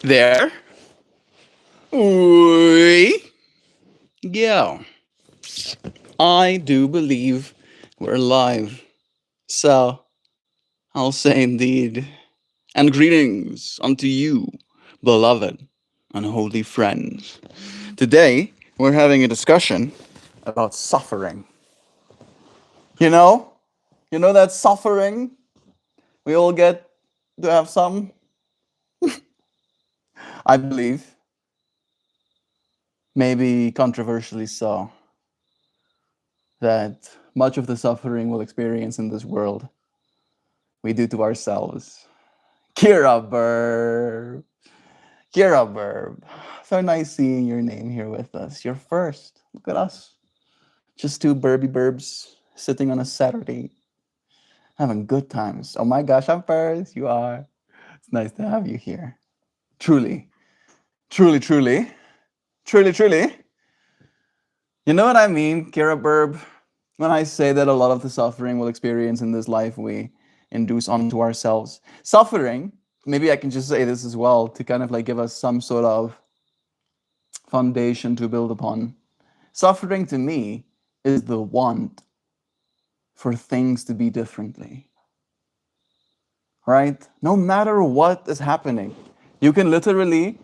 There we go. I do believe we're live. So I'll say indeed. And greetings unto you, beloved and holy friends. Today we're having a discussion about suffering. You know? You know that suffering we all get to have some? I believe. Maybe controversially so. That much of the suffering we'll experience in this world we do to ourselves. Kira Burb. Kira Burb. So nice seeing your name here with us. You're first. Look at us. Just two burby burbs sitting on a Saturday having good times. Oh my gosh, I'm first. You are. It's nice to have you here. Truly. Truly, truly. Truly, truly. You know what I mean, Kira Burb? When I say that a lot of the suffering we'll experience in this life we induce onto ourselves. Suffering, maybe I can just say this as well to kind of like give us some sort of foundation to build upon. Suffering to me is the want for things to be differently. Right? No matter what is happening, you can literally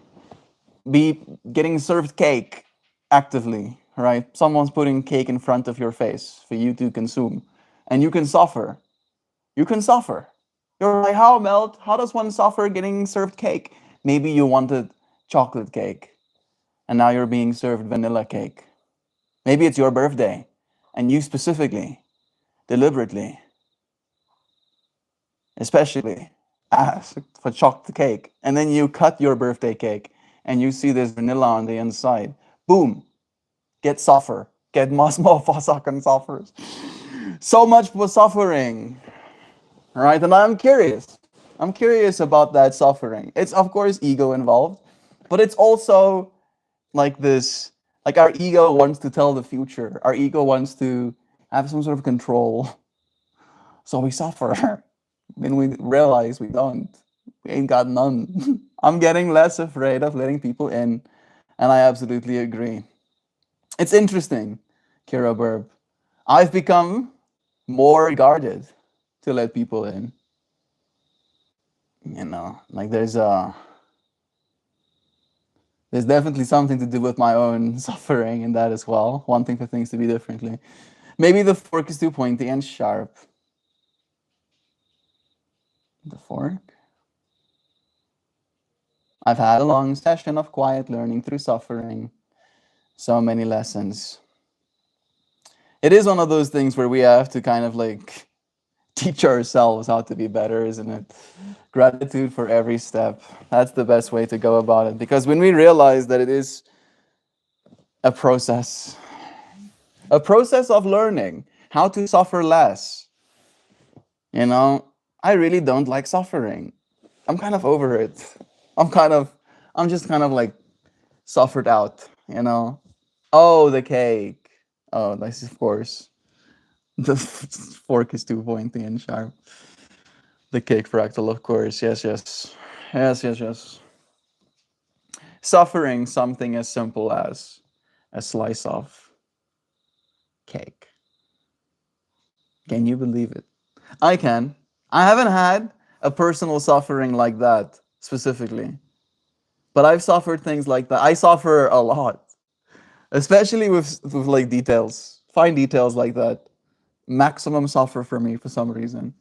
be getting served cake actively, right? Someone's putting cake in front of your face for you to consume, and you can suffer. You can suffer. You're like, how, Melt? How does one suffer getting served cake? Maybe you wanted chocolate cake, and now you're being served vanilla cake. Maybe it's your birthday, and you specifically, deliberately, especially asked for chocolate cake, and then you cut your birthday cake, and you see there's vanilla on the inside. Boom. Get suffer. Get mas mafasakan suffers. So much for suffering. Right? And I'm curious. I'm curious about that suffering. It's of course ego involved, but it's also like this, like our ego wants to tell the future. Our ego wants to have some sort of control. So we suffer. Then we realize we don't. We ain't got none. I'm getting less afraid of letting people in, and I absolutely agree. It's interesting, Kira Burb. I've become more guarded to let people in. You know, like there's definitely something to do with my own suffering in that as well, wanting for things to be differently. Maybe the fork is too pointy and sharp. The fork? I've had a long session of quiet learning through suffering. So many lessons. It is one of those things where we have to kind of like teach ourselves how to be better, isn't it? Gratitude for every step. That's the best way to go about it. Because when we realize that it is a process of learning how to suffer less. You know, I really don't like suffering. I'm kind of over it. I'm just kind of like suffered out, you know. Oh, the cake. Oh, that's of course. The fork is too pointy and sharp. The cake fractal, of course. Yes, yes. Yes, yes, yes. Suffering something as simple as a slice of cake. Can you believe it? I can. I haven't had a personal suffering like that specifically, but I've suffered things like that. I suffer a lot, especially with like details, fine details like that. Maximum suffer for me for some reason.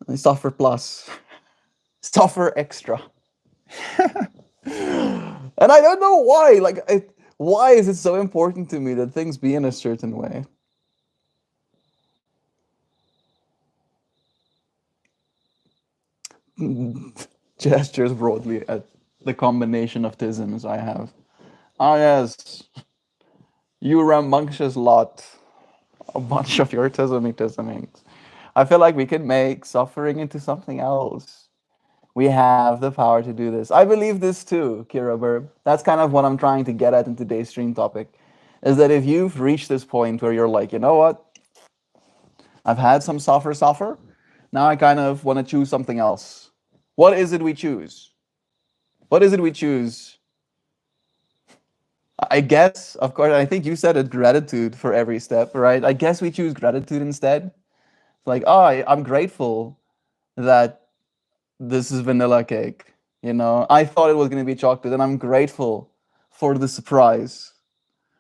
I suffer plus, suffer extra, and I don't know why. Why is it so important to me that things be in a certain way? Gestures broadly at the combination of tisms I have. Ah, yes, you rambunctious lot. A bunch of your tismings. I feel like we can make suffering into something else. We have the power to do this. I believe this too, Kira Burb. That's kind of what I'm trying to get at in today's stream topic. Is that if you've reached this point where you're like, you know what? I've had some suffer. Now I kind of want to choose something else. What is it we choose? What is it we choose? I guess, of course, I think you said it, gratitude for every step, right? I guess we choose gratitude instead. Like, oh, I'm grateful that this is vanilla cake. You know, I thought it was going to be chocolate, and I'm grateful for the surprise.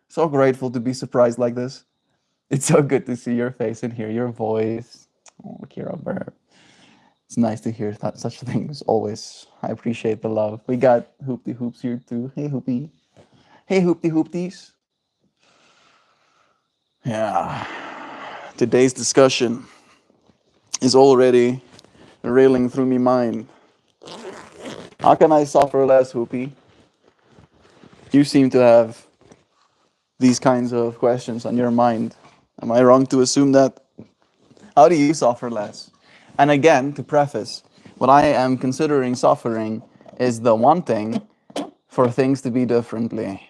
So grateful to be surprised like this. It's so good to see your face and hear your voice. Oh, Kira Burr. It's nice to hear such things always. I appreciate the love. We got Hoopty Hoops here too. Hey, Hoopy. Hey, Hoopty Hoopties. Yeah. Today's discussion is already railing through me mind. How can I suffer less, Hoopy? You seem to have these kinds of questions on your mind. Am I wrong to assume that? How do you suffer less? And again, to preface, what I am considering suffering is the wanting for things to be differently.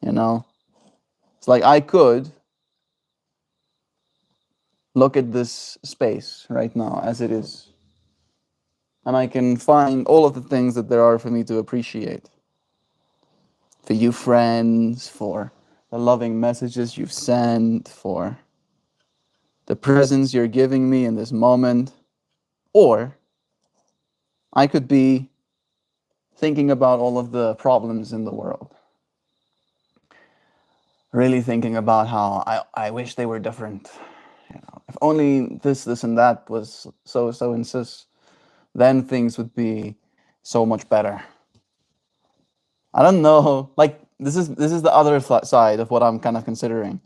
You know? It's like I could look at this space right now as it is, and I can find all of the things that there are for me to appreciate. For you friends, for the loving messages you've sent, for the presents you're giving me in this moment. Or I could be thinking about all of the problems in the world. Really thinking about how I wish they were different. You know, if only this, and that was so and sus, then things would be so much better. I don't know. Like this is the other side of what I'm kind of considering.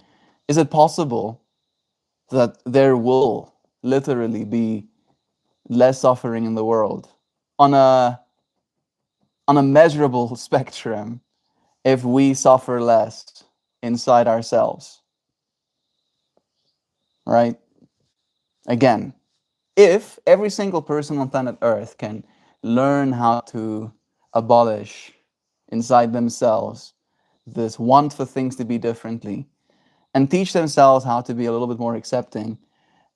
Is it possible that there will literally be less suffering in the world on a measurable spectrum if we suffer less inside ourselves, right? Again, if every single person on planet Earth can learn how to abolish inside themselves this want for things to be differently and teach themselves how to be a little bit more accepting,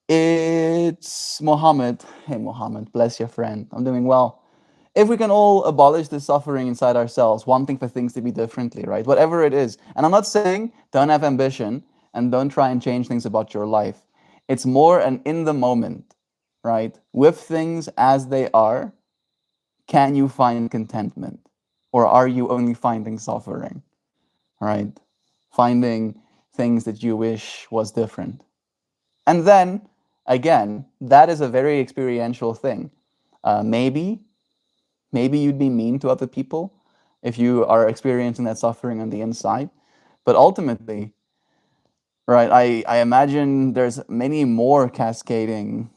it's Mohammed. Hey, Mohammed, bless your friend. I'm doing well. If we can all abolish the suffering inside ourselves, wanting for things to be differently, right? Whatever it is. And I'm not saying don't have ambition and don't try and change things about your life. It's more an in the moment, right? With things as they are, can you find contentment? Or are you only finding suffering, right? Finding things that you wish was different. And then, again, that is a very experiential thing. Maybe you'd be mean to other people if you are experiencing that suffering on the inside. But ultimately, right, I imagine there's many more cascading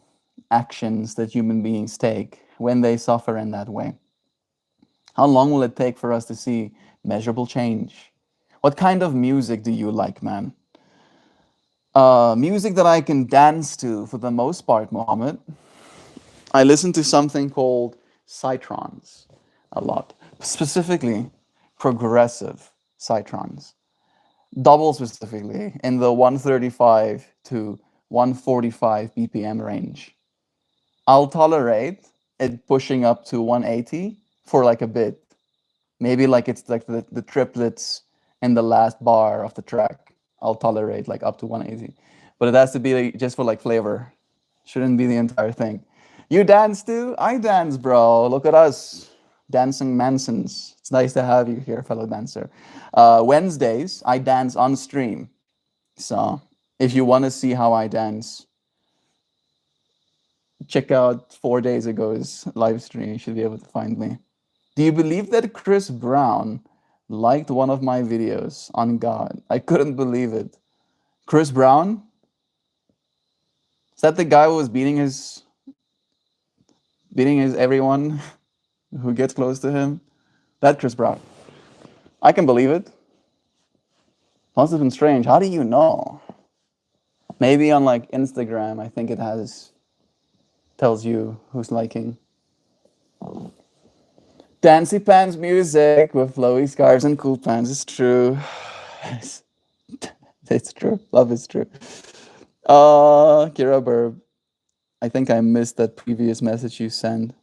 actions that human beings take when they suffer in that way. How long will it take for us to see measurable change? What kind of music do you like, man? Music that I can dance to for the most part, Mohammed. I listen to something called Cytrons a lot, specifically progressive Cytrons, double specifically in the 135 to 145 BPM range. I'll tolerate it pushing up to 180 for like a bit. Maybe like it's like the triplets in the last bar of the track. I'll tolerate like up to 180. But it has to be like, just for like flavor. Shouldn't be the entire thing. You dance too? I dance, bro. Look at us. Dancing Mansons. It's nice to have you here, fellow dancer. Wednesdays, I dance on stream. So if you want to see how I dance, check out 4 days ago's live stream. You should be able to find me. Do you believe that Chris Brown liked one of my videos on God? I couldn't believe it. Chris Brown? Is that the guy who was beating his everyone who gets close to him? That Chris Brown. I can believe it. Must have been strange. How do you know? Maybe on like Instagram, I think it tells you who's liking. Dancy pants music with flowy scarves and cool pants is true. It's true. Love is true. Kira Burb. I think I missed that previous message you sent.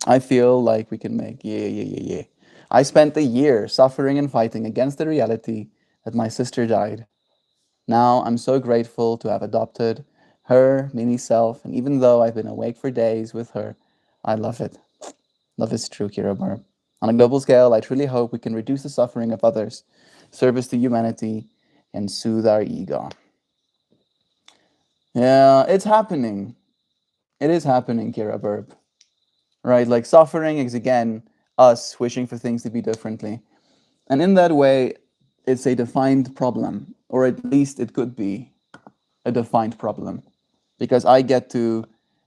I feel like we can make. Yeah, yeah, yeah, yeah. I spent a year suffering and fighting against the reality that my sister died. Now I'm so grateful to have adopted her mini self, and even though I've been awake for days with her, I love it. Love is true, Kira Barb. On a global scale, I truly hope we can reduce the suffering of others, service to humanity, and soothe our ego. Yeah, it's happening. It is happening, Kira Burb. Right? Like suffering is again us wishing for things to be differently. And in that way, it's a defined problem, or at least it could be a defined problem. Because I get to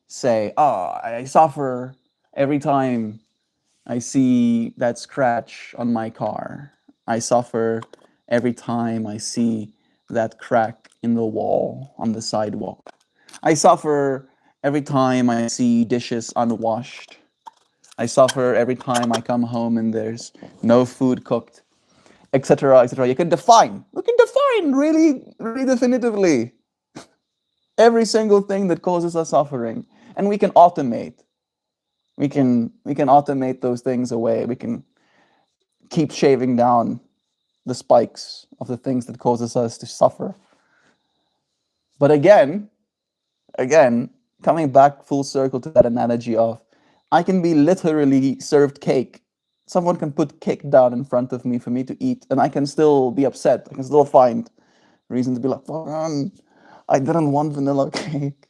say, oh, I suffer every time I see that scratch on my car. I suffer every time I see that crack in the wall on the sidewalk. I suffer every time I see dishes unwashed. I suffer every time I come home and there's no food cooked, etc., etc. You can define really, really definitively every single thing that causes us suffering, and we can automate. We can automate those things away. We can keep shaving down the spikes of the things that causes us to suffer. But again, coming back full circle to that analogy of I can be literally served cake. Someone can put cake down in front of me for me to eat, and I can still be upset. I can still find reason to be like, oh, I didn't want vanilla cake.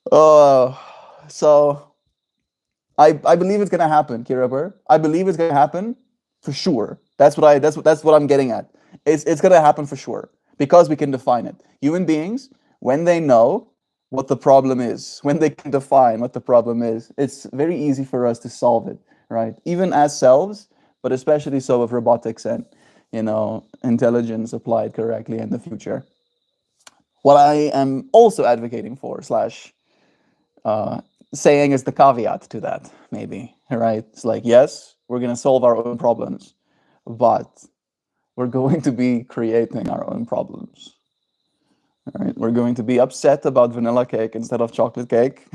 Oh, so I believe it's gonna happen, Kira Burr. I believe it's gonna happen for sure. That's what I'm getting at. It's gonna happen for sure because we can define it. Human beings, when they know what the problem is, when they can define what the problem is, it's very easy for us to solve it, right? Even as selves, but especially so with robotics and intelligence applied correctly in the future. What I am also advocating for slash uh, saying is the caveat to that, maybe, right? It's like, yes, we're going to solve our own problems, but we're going to be creating our own problems. Right? We're going to be upset about vanilla cake instead of chocolate cake,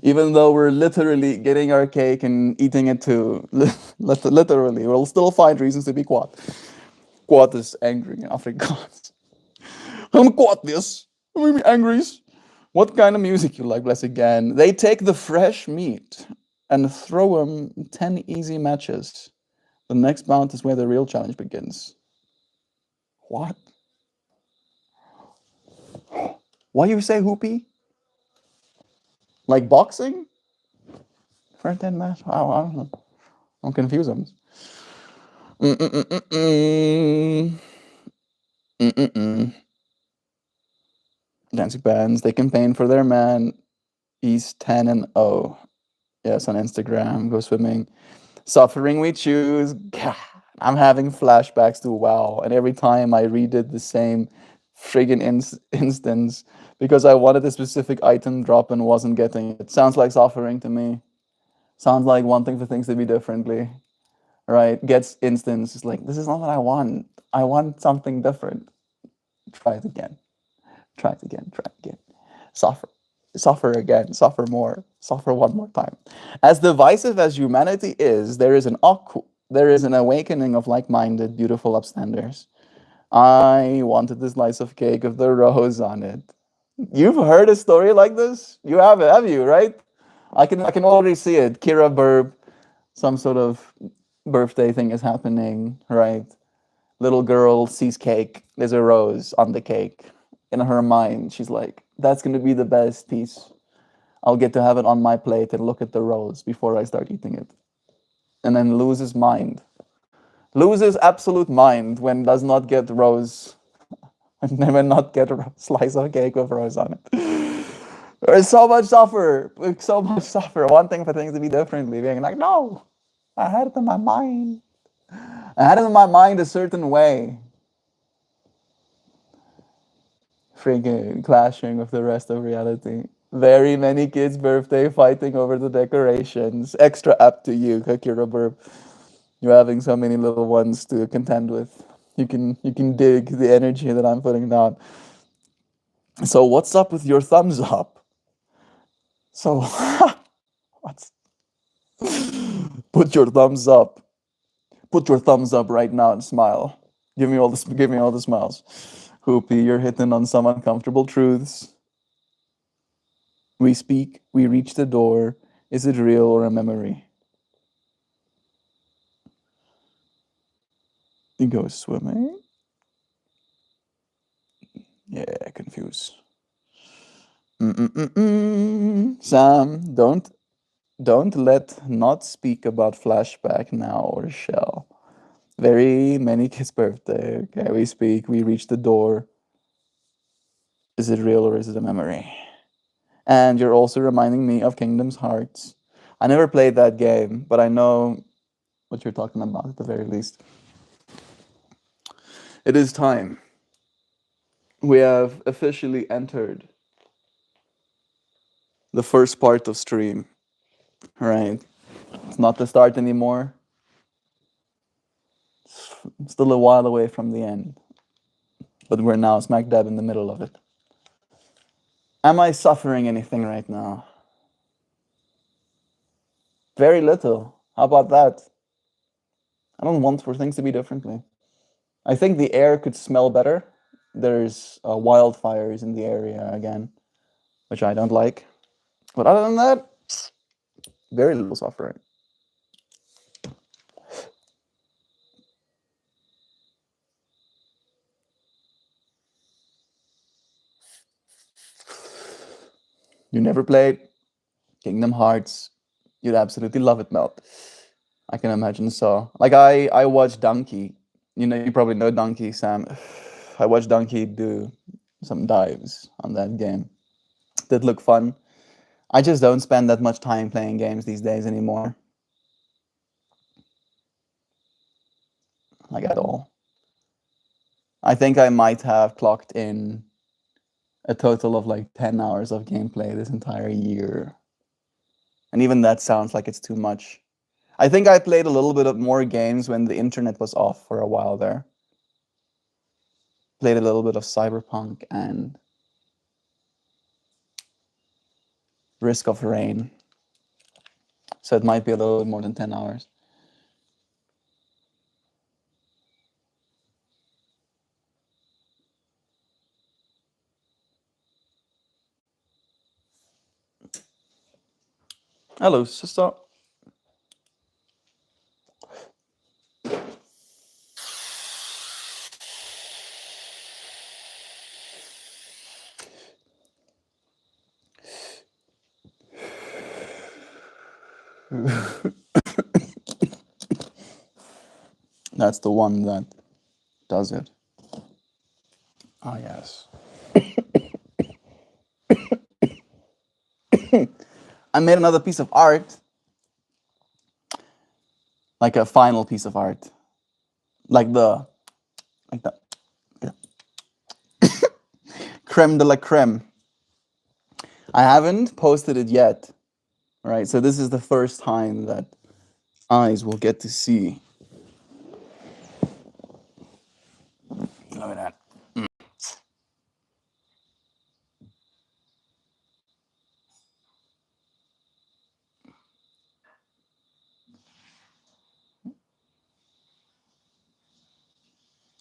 even though we're literally getting our cake and eating it too. Literally, we'll still find reasons to be kwaad. Kwaad is angry in Afrikaans. I'm kwaad this. I'm angry. What kind of music you like, bless again? They take the fresh meat and throw them 10 easy matches. The next bout is where the real challenge begins. What? Why you say hoopy? Like boxing? For 10 matches? I don't know. I'm confused. Mm-mm-mm-mm. Mm-mm-mm. Dancing bands, they campaign for their man. He's 10 and 0. Yes, on Instagram. Go swimming. Suffering we choose. God, I'm having flashbacks to WoW, and every time I redid the same friggin' instance because I wanted a specific item drop and wasn't getting it. Sounds like suffering to me. Sounds like wanting for things to be differently, right? Gets instance. It's like, this is not what I want. I want something different. Try it again. Try it again. Try it again. Suffer. Suffer again. Suffer more. Suffer one more time. As divisive as humanity is, there is an awakening of like-minded, beautiful upstanders. I wanted the slice of cake with the rose on it. You've heard a story like this? You have you, right? I can already see it. Kira Burb, some sort of birthday thing is happening, right? Little girl sees cake, there's a rose on the cake. In her mind, she's like, that's gonna be the best piece. I'll get to have it on my plate and look at the rose before I start eating it. And then loses mind. Loses absolute mind when does not get rose, and never not get a slice of cake with rose on it. There's so much suffer, wanting for things to be differently, being like, no, I had it in my mind. I had it in my mind a certain way. Freaking clashing with the rest of reality. Very many kids' birthday fighting over the decorations. Extra apt to you, Kakira Burp. You're having so many little ones to contend with. You can dig the energy that I'm putting down. So what's up with your thumbs up? So Put your thumbs up. Put your thumbs up right now and smile. Give me all the smiles. Hoopy, you're hitting on some uncomfortable truths. We speak, we reach the door. Is it real or a memory? You go swimming? Yeah, confused. Sam, don't let not speak about flashback now or shall. Very many kids' birthday. Okay, we speak, we reach the door. Is it real or is it a memory? And you're also reminding me of Kingdom's Hearts. I never played that game, but I know what you're talking about at the very least. It is time. We have officially entered the first part of stream. Right? It's not the start anymore. It's still a while away from the end. But we're now smack dab in the middle of it. Am I suffering anything right now? Very little. How about that? I don't want for things to be differently. I think the air could smell better. There's wildfires in the area again, which I don't like. But other than that, very little suffering. You never played Kingdom Hearts. You'd absolutely love it, Melt. I can imagine so. Like I watched Donkey. You probably know Donkey, Sam. I watched Donkey do some dives on that game. Did look fun. I just don't spend that much time playing games these days anymore. Like at all. I think I might have clocked in a total of like 10 hours of gameplay this entire year. And even that sounds like it's too much. I think I played a little bit of more games when the internet was off for a while there. Played a little bit of Cyberpunk and Risk of Rain. So it might be a little bit more than 10 hours. Hello, sister. That's the one that does it. Oh, yes. I made another piece of art. Like a final piece of art. Like the creme de la creme. I haven't posted it yet. All right, so this is the first time that eyes will get to see. Look at that.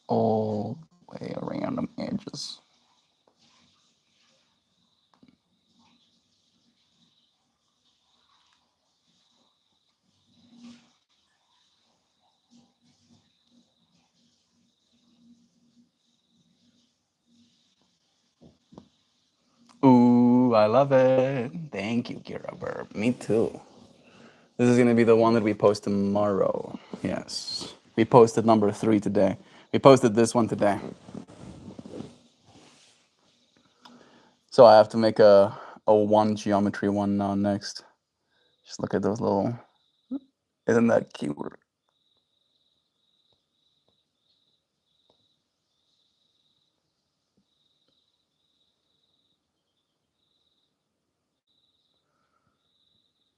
All the way around the edges. Ooh, I love it. Thank you, Kira Burb. Me too. This is going to be the one that we post tomorrow. Yes. We posted number 3 today. We posted this one today. So I have to make a 1 geometry one now next. Just look at those little... Isn't that cute?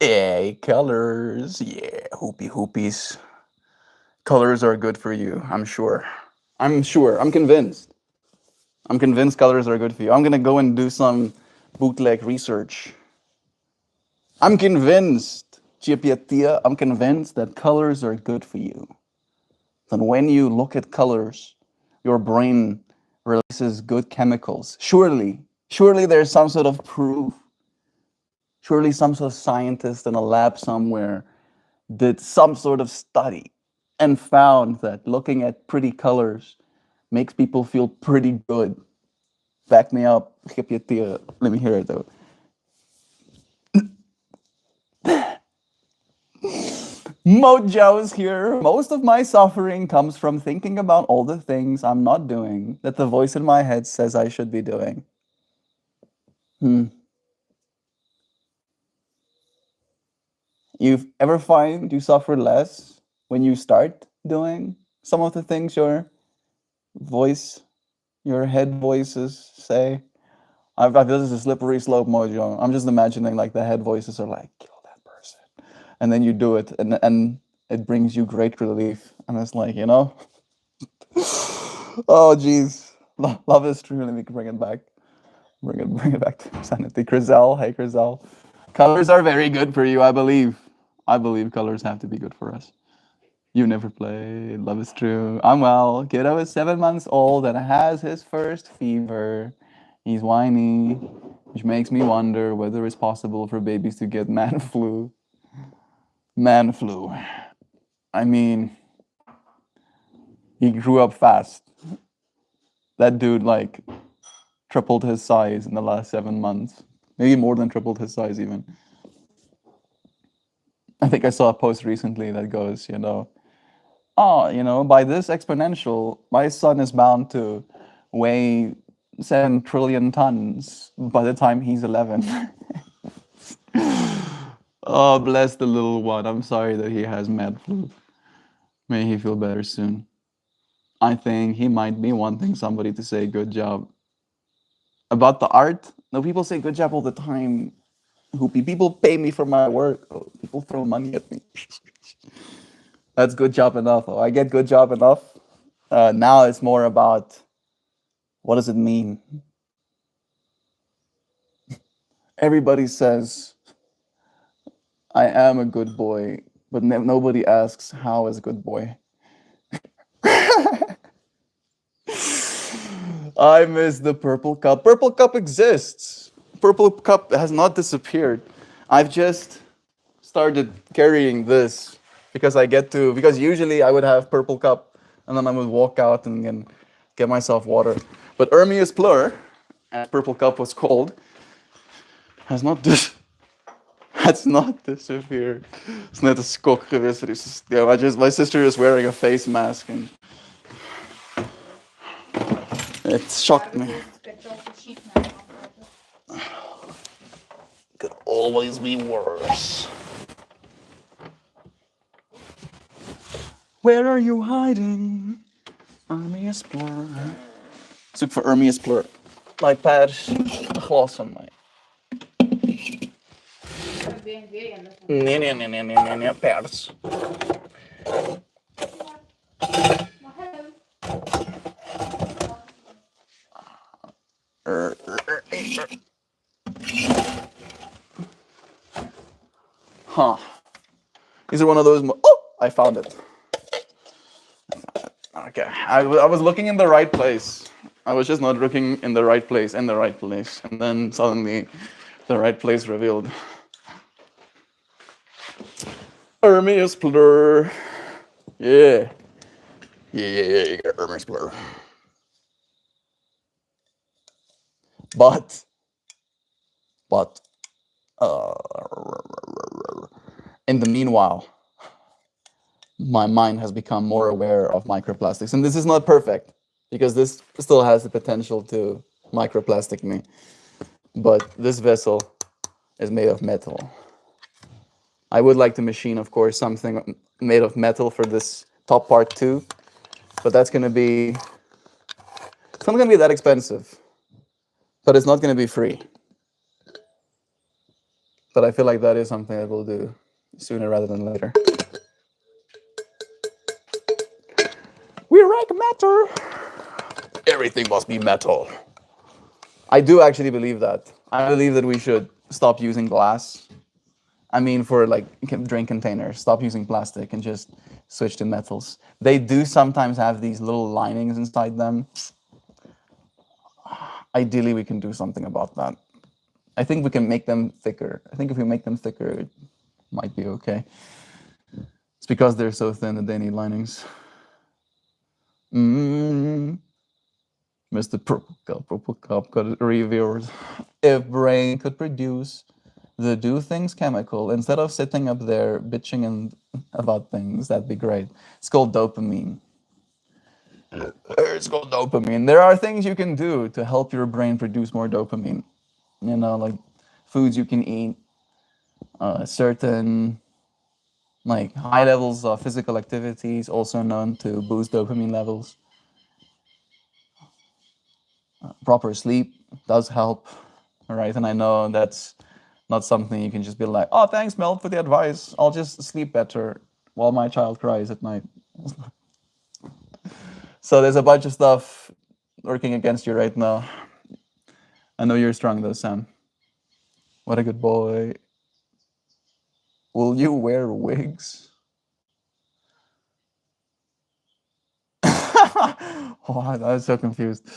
Hey, colors. Yeah, hoopies. Colors are good for you, I'm sure. I'm sure. I'm convinced. I'm convinced colors are good for you. I'm going to go and do some bootleg research. I'm convinced. Chiapiatia, I'm convinced that colors are good for you. Then when you look at colors, your brain releases good chemicals. Surely there's some sort of proof. Surely some sort of scientist in a lab somewhere did some sort of study and found that looking at pretty colors makes people feel pretty good. Back me up. Let me hear it though. Mojo's here. Most of my suffering comes from thinking about all the things I'm not doing that the voice in my head says I should be doing. Hmm. You ever find you suffer less when you start doing some of the things voice, your head voices say? I feel this is a slippery slope, Mojo. I'm just imagining like the head voices are like, kill that person. And then you do it and it brings you great relief. And it's like, oh geez. Love is true. Let me bring it back. Bring it back to sanity. Crizel, hey Crizel. Colors are very good for you, I believe. I believe colors have to be good for us. You never played. Love is true. I'm well. Kiddo is 7 months old and has his first fever. He's whiny, which makes me wonder whether it's possible for babies to get man flu. Man flu. I mean, he grew up fast. That dude, like, tripled his size in the last 7 months. Maybe more than tripled his size, even. I think I saw a post recently that goes, by this exponential, my son is bound to weigh 7 trillion tons by the time he's 11. Oh, bless the little one. I'm sorry that he has mad flu. May he feel better soon. I think he might be wanting somebody to say good job. About the art, no, people say good job all the time. People pay me for my work. Oh, people throw money at me. That's good job enough. Oh, I get good job enough. Now it's more about what does it mean? Everybody says I am a good boy, but nobody asks how is a good boy. I miss the purple cup. Purple cup exists. Purple cup has not disappeared. I've just started carrying this because usually I would have purple cup and then I would walk out and get myself water. But Ermias Plur, as purple cup was called, has not has not disappeared. It's net een skok geweest voor die systeem. My sister is wearing a face mask and it shocked me. Could always be worse. Where are you hiding? Ermias Plur. Zoek voor Ermias Plur. Like pers glas van mij. Nee, pers. Huh. These are one of those. Oh, I found it. Okay, I was looking in the right place. I was just not looking in the right place, and then suddenly the right place revealed. Ermias Plur. Yeah. Ermias Plur. But, in the meanwhile, my mind has become more aware of microplastics. And this is not perfect, because this still has the potential to microplastic me. But this vessel is made of metal. I would like to machine, of course, something made of metal for this top part too. But it's not going to be that expensive. But it's not going to be free. But I feel like that is something that we'll do sooner rather than later. We like matter. Everything must be metal. I do actually believe that. I believe that we should stop using glass I mean, for like drink containers, stop using plastic and just switch to metals. They do sometimes have these little linings inside them. Ideally, we can do something about that. I think we can make them thicker. I think if we make them thicker, it might be okay. It's because they're so thin that they need linings. Mm. Mr. Purple Cup got reviewers. If brain could produce the do things chemical instead of sitting up there bitching and about things, that'd be great. It's called dopamine. It's called dopamine. There are things you can do to help your brain produce more dopamine. You know, like foods you can eat, certain like high levels of physical activities, also known to boost dopamine levels. Proper sleep does help, right? And I know that's not something you can just be like, oh, thanks, Mel, for the advice. I'll just sleep better while my child cries at night. So there's a bunch of stuff working against you right now. I know you're strong though, Sam. What a good boy. Will you wear wigs? Oh, I was so confused.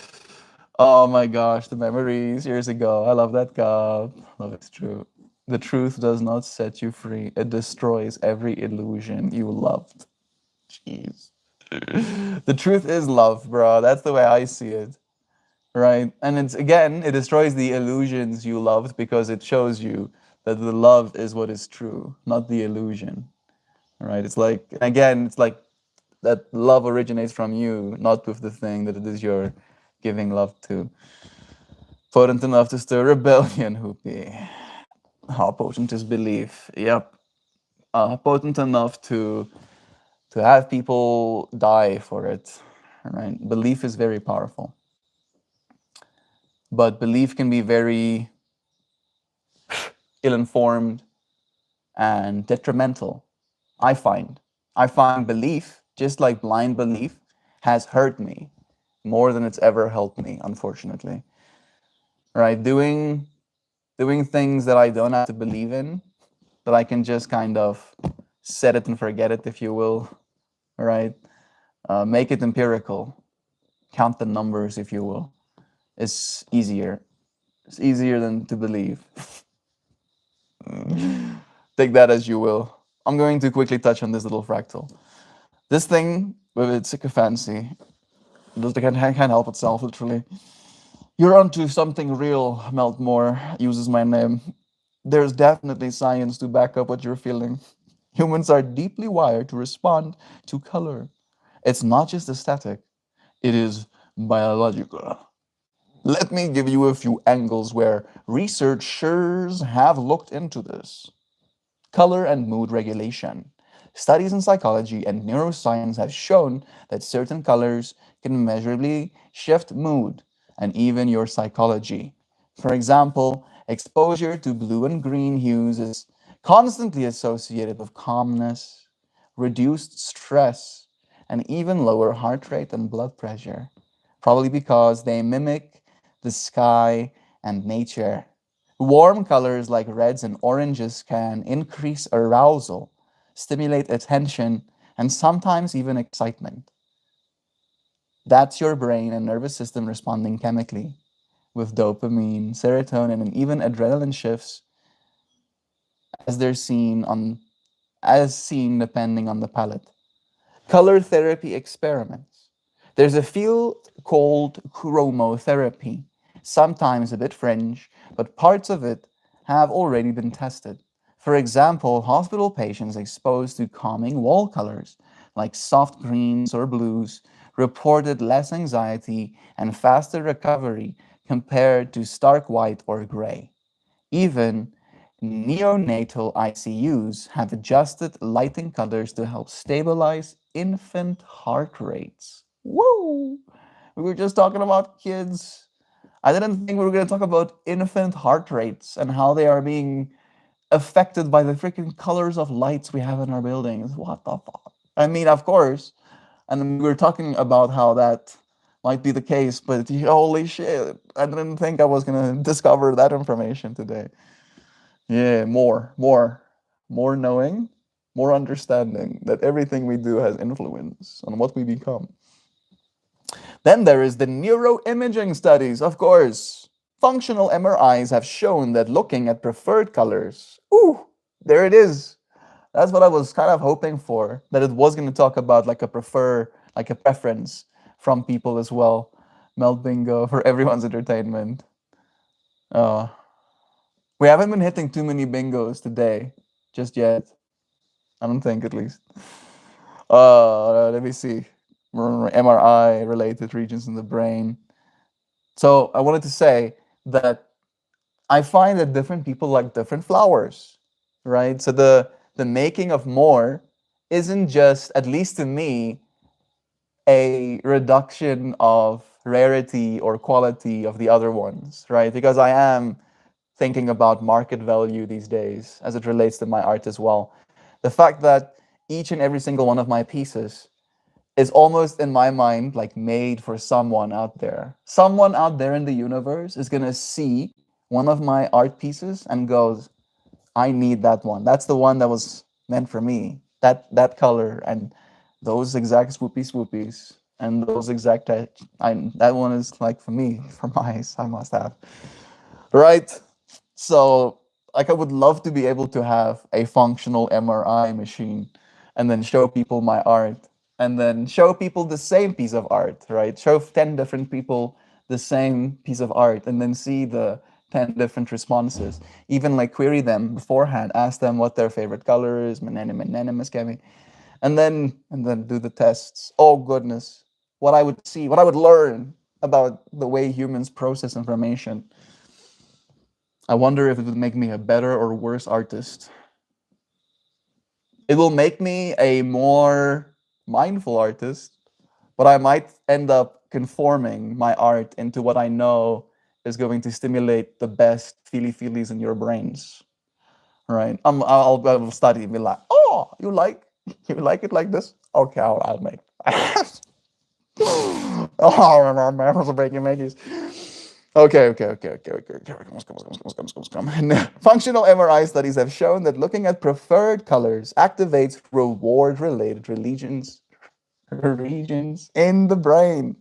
Oh my gosh, the memories years ago. I love that cup. Love it's true. The truth does not set you free. It destroys every illusion you loved. Jeez. The truth is love, bro. That's the way I see it. Right? And it's again, it destroys the illusions you loved because it shows you that the love is what is true, not the illusion. Right? It's like again, it's like that love originates from you, not with the thing that it is you're giving love to. Potent enough to stir rebellion, Hoopy. How potent is belief? Yep. Potent enough to have people die for it. Right? Belief is very powerful. But belief can be very ill-informed and detrimental. I find. I find belief, just like blind belief, has hurt me more than it's ever helped me, unfortunately. Right? Doing things that I don't have to believe in, that I can just kind of set it and forget it, if you will. Right? Make it empirical. Count the numbers, if you will. It's easier. It's easier than to believe. Take that as you will. I'm going to quickly touch on this little fractal. This thing, with its sycophancy, can't help itself, literally. You're onto something real, Meltmore uses my name. There's definitely science to back up what you're feeling. Humans are deeply wired to respond to color. It's not just aesthetic, it is biological. Let me give you a few angles where researchers have looked into this. Color and mood regulation. Studies in psychology and neuroscience have shown that certain colors can measurably shift mood and even your psychology. For example, exposure to blue and green hues is constantly associated with calmness, reduced stress, and even lower heart rate and blood pressure, probably because they mimic the sky and nature. Warm colors like reds and oranges can increase arousal, stimulate attention, and sometimes even excitement. That's your brain and nervous system responding chemically with dopamine, serotonin, and even adrenaline shifts as they're seen on as seen depending on the palette. Color therapy experiments. There's a field called chromotherapy, sometimes a bit fringe, but parts of it have already been tested. For example, hospital patients exposed to calming wall colors like soft greens or blues reported less anxiety and faster recovery compared to stark white or gray. Even neonatal ICUs have adjusted lighting colors to help stabilize infant heart rates. Woo! We were just talking about kids. I didn't think we were going to talk about infant heart rates and how they are being affected by the freaking colors of lights we have in our buildings. What the fuck? I mean, of course. And we were talking about how that might be the case, but holy shit, I didn't think I was going to discover that information today. Yeah, more. more knowing, more understanding that everything we do has influence on what we become. Then there is the neuroimaging studies, of course. Functional MRIs have shown that looking at preferred colors, ooh, there it is. That's what I was kind of hoping for, that it was going to talk about like a like a preference from people as well. Melt bingo for everyone's entertainment. Uh, we haven't been hitting too many bingos today, just yet. I don't think, at least. Let me see. MRI related regions in the brain. So I wanted to say that I find that different people like different flowers, right? So the making of more isn't just, at least to me, a reduction of rarity or quality of the other ones, right? Because I am thinking about market value these days as it relates to my art as well. The fact that each and every single one of my pieces is almost in my mind like made for someone out there. Someone out there in the universe is gonna see one of my art pieces and goes, I need that one. That's the one that was meant for me. That color and those exact swoopies and those exact that one is like for me, for my eyes, I must have. Right? So like I would love to be able to have a functional MRI machine and then show people my art and then show people the same piece of art, right? Show 10 different people the same piece of art and then see the 10 different responses. Even like query them beforehand, ask them what their favorite color is, and then do the tests. Oh goodness, what I would see, what I would learn about the way humans process information. I wonder if it would make me a better or worse artist. It will make me a more mindful artist, but I might end up conforming my art into what I know is going to stimulate the best feelies in your brains. Right? I'll study and be like, oh, you like it like this? Okay, I'll make. Oh, man, I'm making Maggies. Okay. Functional MRI studies have shown that looking at preferred colors activates reward-related regions in the brain.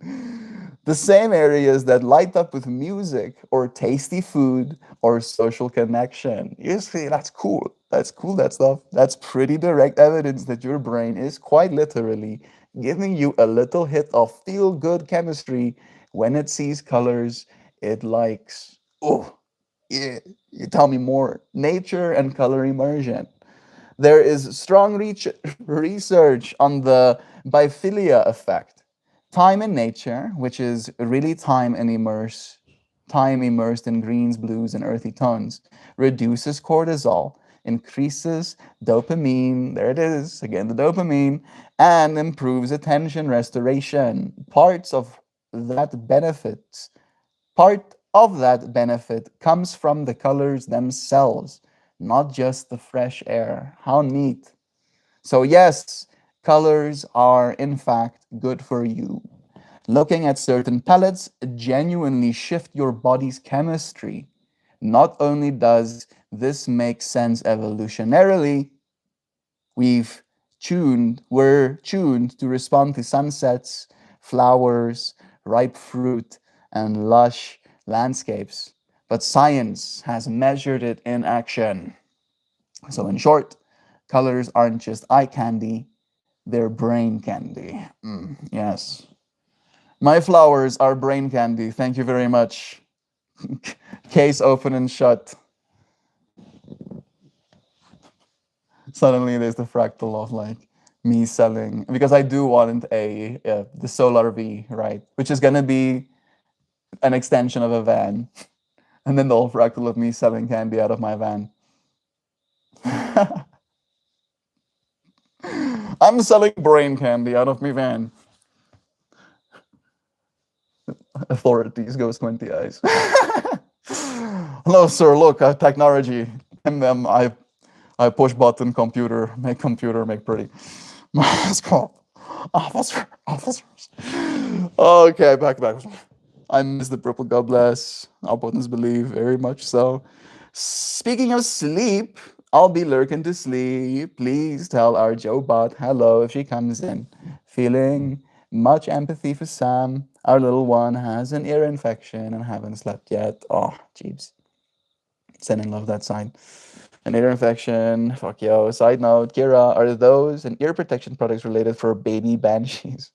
The same areas that light up with music or tasty food or social connection. You see, that's cool. That's cool, that stuff. That's pretty direct evidence that your brain is quite literally giving you a little hit of feel good chemistry when it sees colors it likes. Oh, yeah. You tell me more. Nature and color immersion. There is strong research on the biphilia effect. Time in nature, which is really time immersed in greens, blues, and earthy tones, reduces cortisol, increases dopamine, there it is, again the dopamine, and improves attention restoration. Part of that benefit comes from the colors themselves, not just the fresh air. How neat. So, yes, colors are in fact good for you. Looking at certain palettes genuinely shift your body's chemistry. Not only does this make sense evolutionarily, we're tuned to respond to sunsets, flowers, ripe fruit, and lush landscapes. But science has measured it in action. So, in short, colors aren't just eye candy, they're brain candy. Yes. My flowers are brain candy. Thank you very much. Case open and shut. Suddenly there's the fractal of like me selling, because I do want the Solar V, right? Which is gonna be an extension of a van. And then the whole fractal of me selling candy out of my van. I'm selling brain candy out of my van. Authorities go squinty eyes. Hello, sir. Look, technology. I push button computer, make pretty. Let's go. Officers. Okay, back. I miss the purple god bless. Our buttons believe very much so. Speaking of sleep, I'll be lurking to sleep. Please tell our Joe bot hello if she comes in. Feeling much empathy for Sam. Our little one has an ear infection and haven't slept yet. Oh, jeeps. Sending love that side. An ear infection. Fuck yo. Side note, Kira, are those and ear protection products related for baby banshees?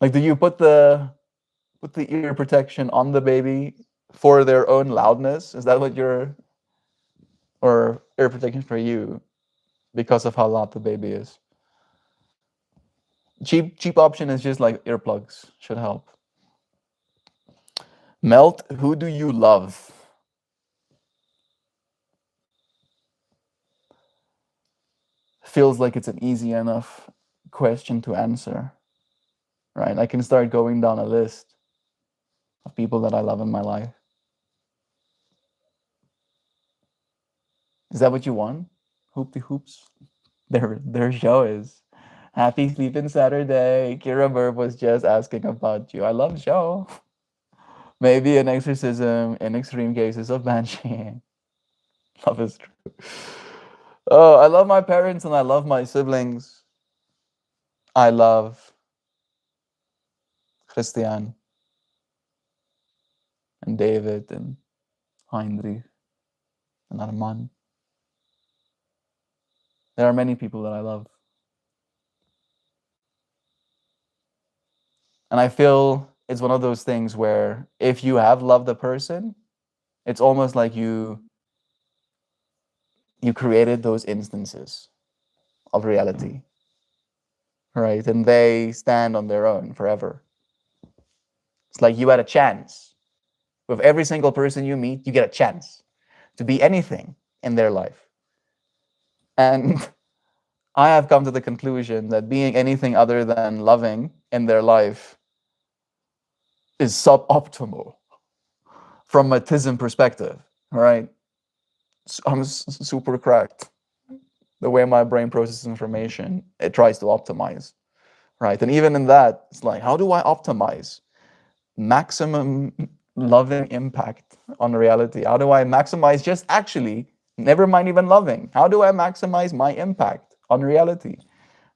Like, do you put the ear protection on the baby for their own loudness? Is that what you're, or ear protection for you because of how loud the baby is? Cheap option is just like earplugs should help. Melt, who do you love? Feels like it's an easy enough question to answer, right? I can start going down a list of people that I love in my life. Is that what you want? Hoopty hoops. Their show is. Happy sleeping Saturday. Kira Burb was just asking about you. I love show. Maybe an exorcism in extreme cases of banshee. Love is true. Oh, I love my parents and I love my siblings. I love Christian and David and Heinrich and Armand. There are many people that I love. And I feel it's one of those things where if you have loved a person, it's almost like you created those instances of reality, right? And they stand on their own forever. It's like you had a chance. With every single person you meet, you get a chance to be anything in their life. And I have come to the conclusion that being anything other than loving in their life is suboptimal from a TISM perspective, right? I'm super cracked. The way my brain processes information, it tries to optimize, right? And even in that, it's like, how do I optimize maximum loving impact on reality? How do I maximize just actually, never mind even loving, how do I maximize my impact on reality,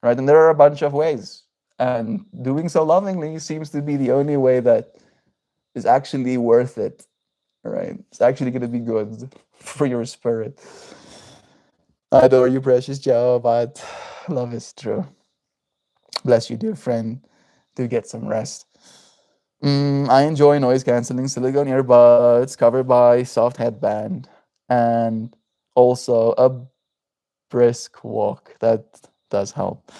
right? And there are a bunch of ways. And doing so lovingly seems to be the only way that is actually worth it, right? It's actually going to be good for your spirit. I adore you, precious Joe, but love is true. Bless you, dear friend. Do get some rest. I enjoy noise canceling silicone earbuds covered by soft headband and also a brisk walk. That does help.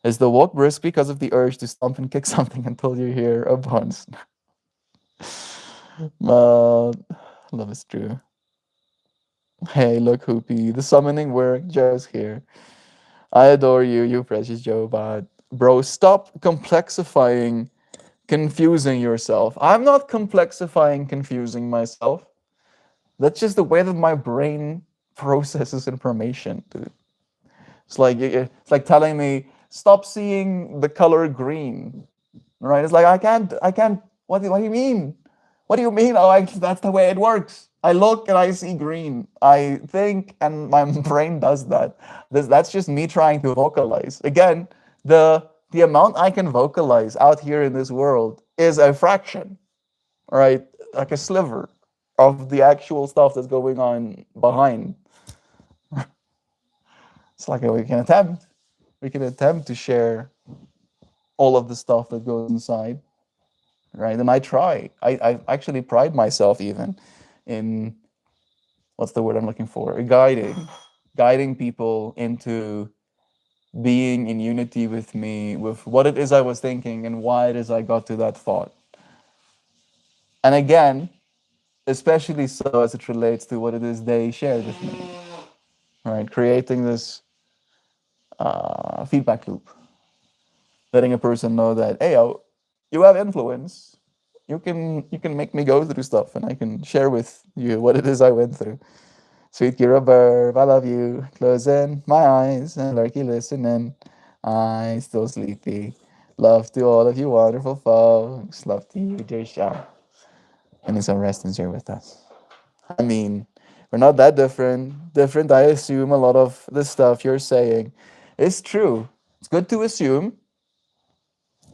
Is the walk brisk because of the urge to stomp and kick something until you hear a bone snap? But love is true. Hey, look, Hoopy. The summoning work, Joe's here. I adore you, you precious Joe, but bro, stop complexifying, confusing yourself. I'm not complexifying, confusing myself. That's just the way that my brain processes information, dude. It's like telling me stop seeing the color green, right? It's like I can't. What do you mean? What do you mean? Oh, that's the way it works. I look and I see green. I think, and my brain does that. That's just me trying to vocalize. Again, the amount I can vocalize out here in this world is a fraction, right? Like a sliver of the actual stuff that's going on behind. It's like we can attempt to share all of the stuff that goes inside, right? And I try. I actually pride myself even in, what's the word I'm looking for? Guiding people into being in unity with me, with what it is I was thinking and why it is I got to that thought. And again, especially so as it relates to what it is they shared with me, right? Creating this feedback loop, letting a person know that, hey, you have influence. You can make me go through stuff, and I can share with you what it is I went through. Sweet Kira Burb, I love you. Closing my eyes and lurky listening. I still sleepy. Love to all of you wonderful folks. Love to you, dear show. And some rest and share with us. I mean, We're not that different. Different, I assume a lot of the stuff you're saying is true. It's good to assume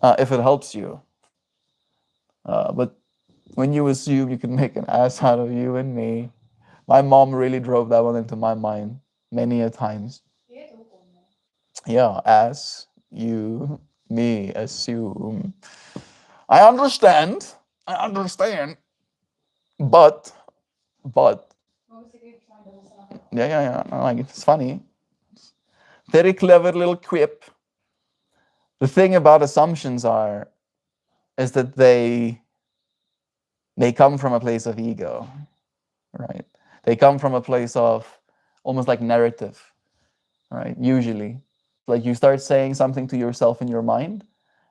if it helps you. But when you assume you can make an ass out of you and me, my mom really drove that one into my mind many a times. Yeah, as you, me, assume. I understand. I understand. But, but, yeah. No, like it's funny. Very clever little quip. The thing about assumptions are is that they come from a place of ego, right? They come from a place of almost like narrative, right? Usually, like you start saying something to yourself in your mind,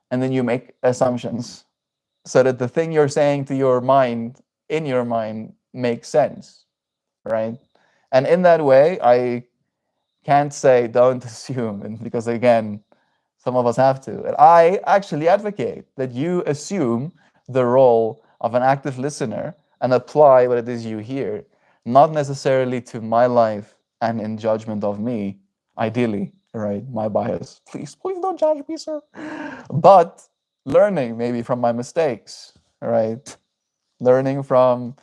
and then you make assumptions so that the thing you're saying to your mind in your mind makes sense, right? And in that way, I can't say don't assume, and because again, some of us have to. And I actually advocate that you assume the role of an active listener and apply what it is you hear, not necessarily to my life and in judgment of me, ideally, right? My bias. Please don't judge me, sir. But learning maybe from my mistakes, right? Learning from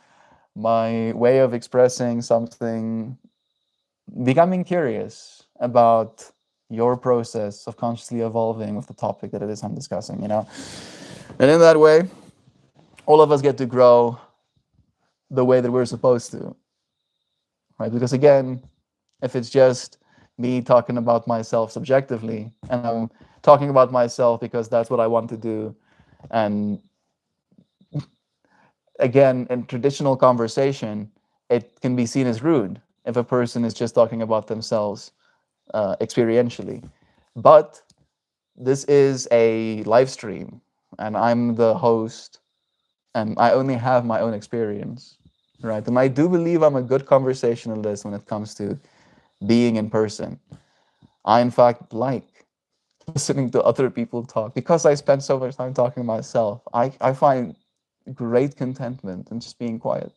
my way of expressing something, becoming curious about your process of consciously evolving with the topic that it is I'm discussing, you know? And in that way, all of us get to grow the way that we're supposed to, right? Because again, if it's just me talking about myself subjectively, and I'm talking about myself because that's what I want to do, and again, in traditional conversation, it can be seen as rude if a person is just talking about themselves experientially. But this is a live stream, and I'm the host, and I only have my own experience, right? And I do believe I'm a good conversationalist when it comes to being in person. I, in fact, like listening to other people talk because I spend so much time talking to myself. I find great contentment in just being quiet.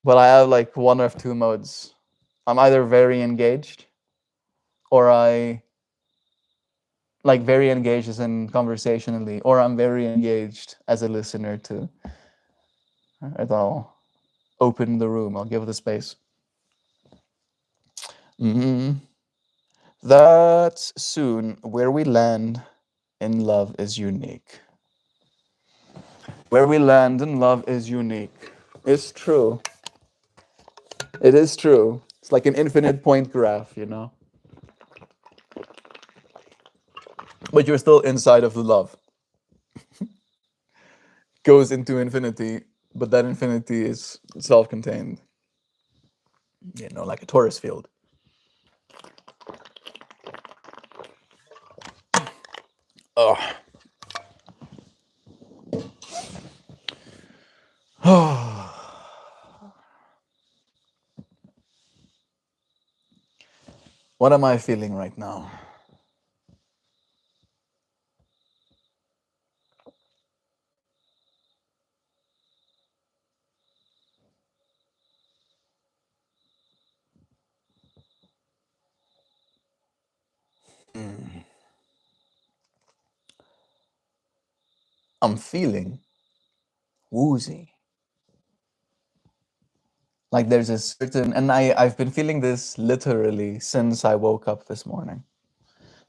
But I have like one of two modes. I'm either very engaged or I like very engaged as in conversationally, or I'm very engaged as a listener too. And I'll open the room, I'll give the space. Mm-hmm. That's soon where we land in love is unique. Where we land in love is unique. It's true. It is true. It's like an infinite point graph, you know? But you're still inside of the love. Goes into infinity, but that infinity is self contained, you know, like a torus field. Oh. What am I feeling right now? I'm feeling woozy. Like there's a certain, and I've been feeling this literally since I woke up this morning.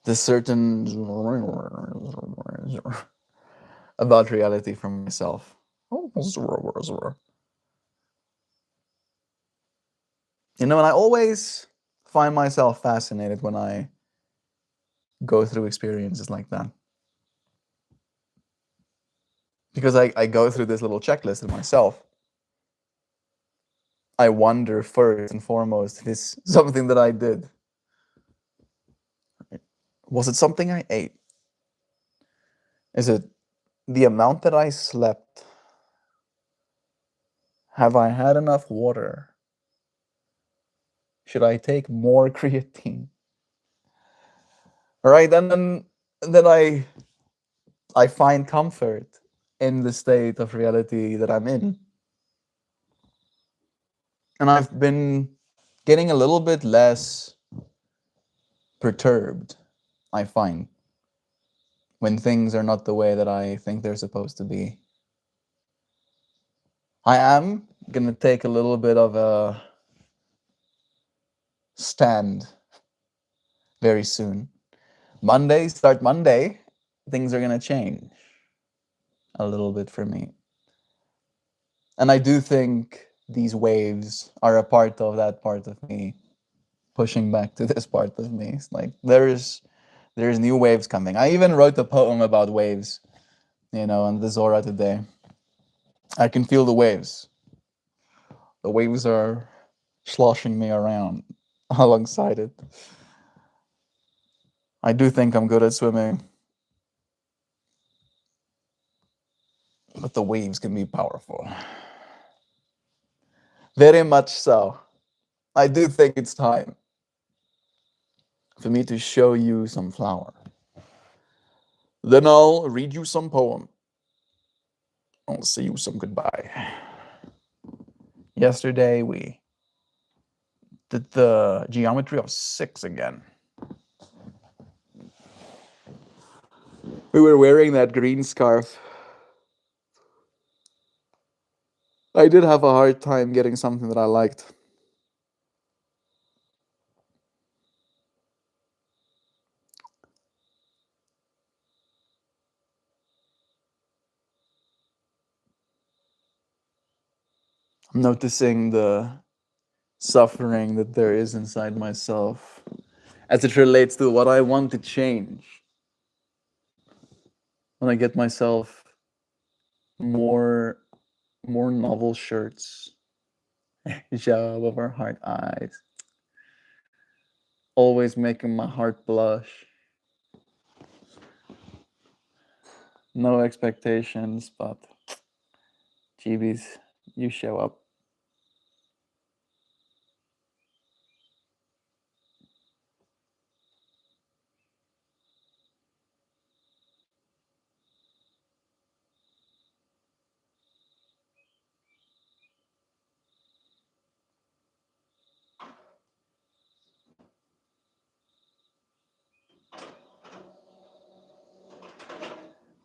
This certain about reality from myself. You know, and I always find myself fascinated when I go through experiences like that. Because I go through this little checklist in myself. I wonder first and foremost if it's something that I did. Was it something I ate? Is it the amount that I slept? Have I had enough water? Should I take more creatine? Right, and then I find comfort in the state of reality that I'm in. And I've been getting a little bit less perturbed, I find, when things are not the way that I think they're supposed to be. I am going to take a little bit of a stand very soon. Start Monday, things are going to change a little bit for me. And I do think these waves are a part of that part of me pushing back to this part of me. It's like there's new waves coming. I even wrote a poem about waves, on the Zora today. I can feel the waves. The waves are sloshing me around alongside it. I do think I'm good at swimming, but the waves can be powerful. Very much so. I do think it's time for me to show you some flower. Then I'll read you some poem. I'll say you some goodbye. Yesterday we did the geometry of 6 again. We were wearing that green scarf. I did have a hard time getting something that I liked. I'm noticing the suffering that there is inside myself as it relates to what I want to change. When I get myself more novel shirts, job of our heart eyes, always making my heart blush. No expectations, but GBs, you show up.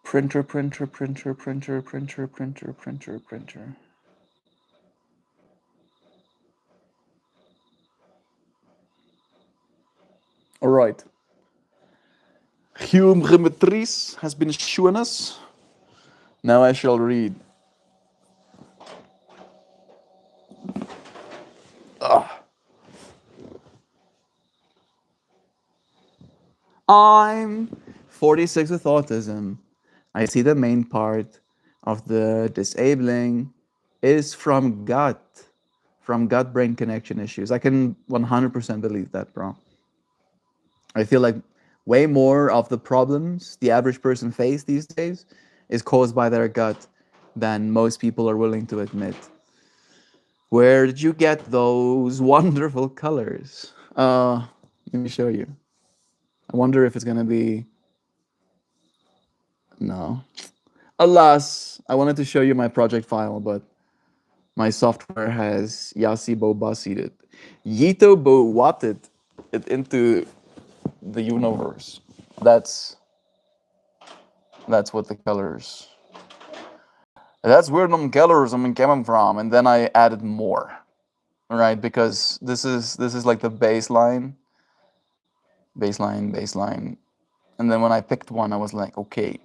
Printer, printer, printer, printer, printer, printer, printer, printer. All right. Geometries has been shown us. Now I shall read. I'm 46 with autism. I see the main part of the disabling is from gut brain connection issues. I can 100% believe that, bro. I feel like way more of the problems the average person face these days is caused by their gut than most people are willing to admit. Where did you get those wonderful colors? Let me show you. I wonder if it's gonna be. No. Alas, I wanted to show you my project file, but my software has Yasibo Basid it. Yito Bo Watted it into the universe. That's what the colors. That's where them colors I'm coming from, and then I added more, right? Because this is like the baseline, and then when I picked one, I was like, okay,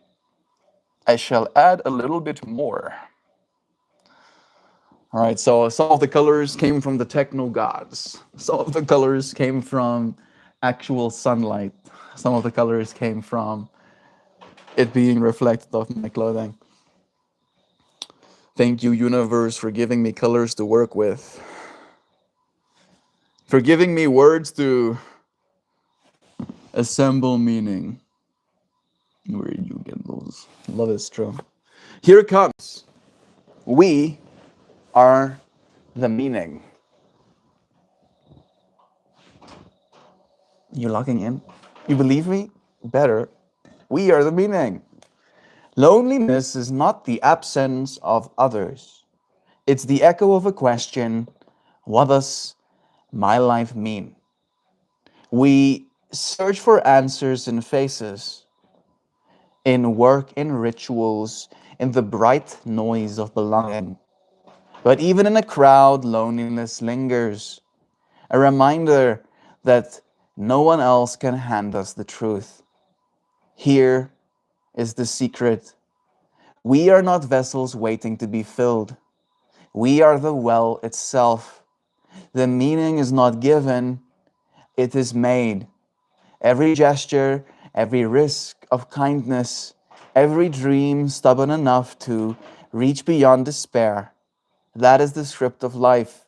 I shall add a little bit more. All right, so some of the colors came from the techno gods. Some of the colors came from actual sunlight. Some of the colors came from it being reflected off my clothing. Thank you, universe, for giving me colors to work with. For giving me words to assemble meaning. Where did you get those? Love is true. Here it comes. We are the meaning. You logging in? You believe me? Better. We are the meaning. Loneliness is not the absence of others. It's the echo of a question. What does my life mean? We search for answers in faces, in work, in rituals, in the bright noise of belonging. But even in a crowd, loneliness lingers, a reminder that no one else can hand us the truth. Here is the secret. We are not vessels waiting to be filled. We are the well itself. The meaning is not given, it is made. Every gesture, every risk of kindness, every dream stubborn enough to reach beyond despair. That is the script of life,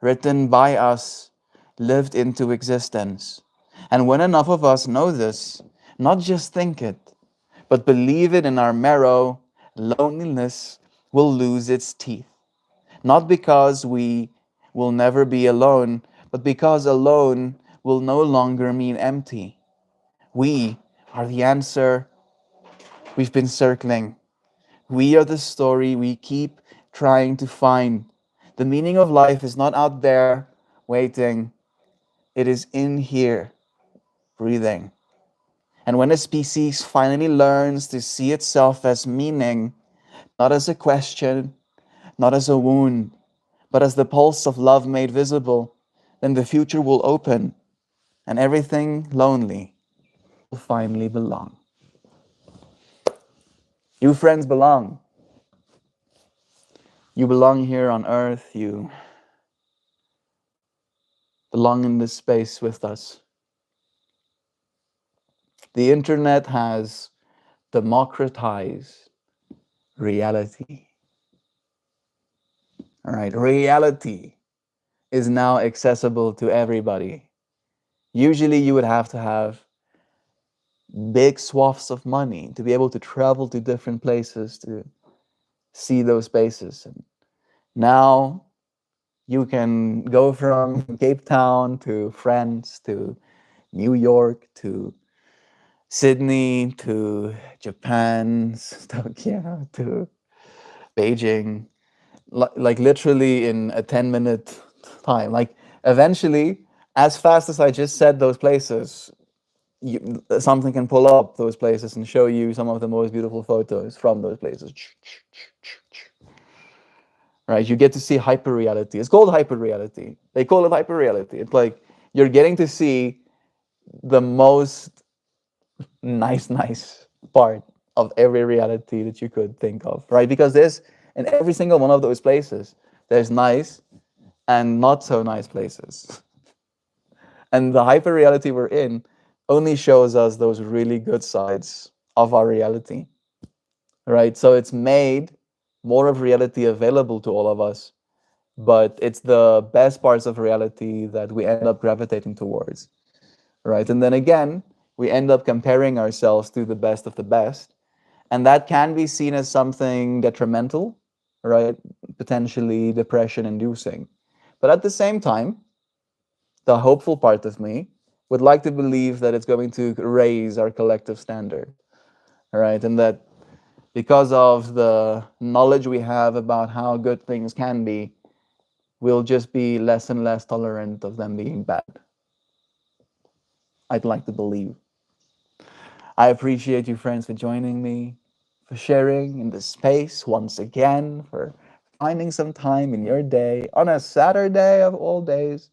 written by us, lived into existence. And when enough of us know this, not just think it, but believe it in our marrow, loneliness will lose its teeth. Not because we will never be alone, but because alone will no longer mean empty. We are the answer we've been circling. We are the story we keep trying to find. The meaning of life is not out there waiting, it is in here breathing. And when a species finally learns to see itself as meaning, not as a question, not as a wound, but as the pulse of love made visible, then the future will open and everything lonely will finally belong. You friends belong. You belong here on earth. You belong in this space with us. The internet has democratized reality. All right, reality is now accessible to everybody. Usually, you would have to have big swaths of money to be able to travel to different places to see those spaces. And now you can go from Cape Town to France to New York to Sydney to Japan, Tokyo to Beijing, like literally in a 10-minute time. Like eventually, as fast as I just said those places, something can pull up those places and show you some of the most beautiful photos from those places. Right? You get to see hyper reality. It's called hyper reality. They call it hyper reality. It's like you're getting to see the most nice part of every reality that you could think of, right? Because there's in every single one of those places, there's nice and not so nice places. And the hyper reality we're in only shows us those really good sides of our reality, right? So it's made more of reality available to all of us, but it's the best parts of reality that we end up gravitating towards, right? And then again, we end up comparing ourselves to the best of the best. And that can be seen as something detrimental, right? Potentially depression inducing. But at the same time, the hopeful part of me would like to believe that it's going to raise our collective standard, right? And that because of the knowledge we have about how good things can be, we'll just be less and less tolerant of them being bad. I'd like to believe. I appreciate you, friends, for joining me, for sharing in this space once again, for finding some time in your day, on a Saturday of all days,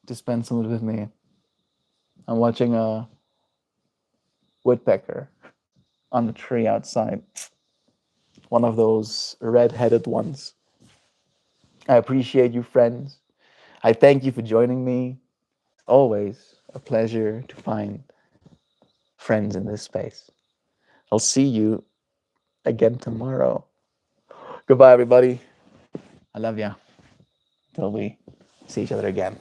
to spend some with me. I'm watching a woodpecker on the tree outside, one of those red-headed ones. I appreciate you, friends. I thank you for joining me. It's always a pleasure to find friends in this space. I'll see you again tomorrow. Goodbye, everybody. I love ya. Till we see each other again.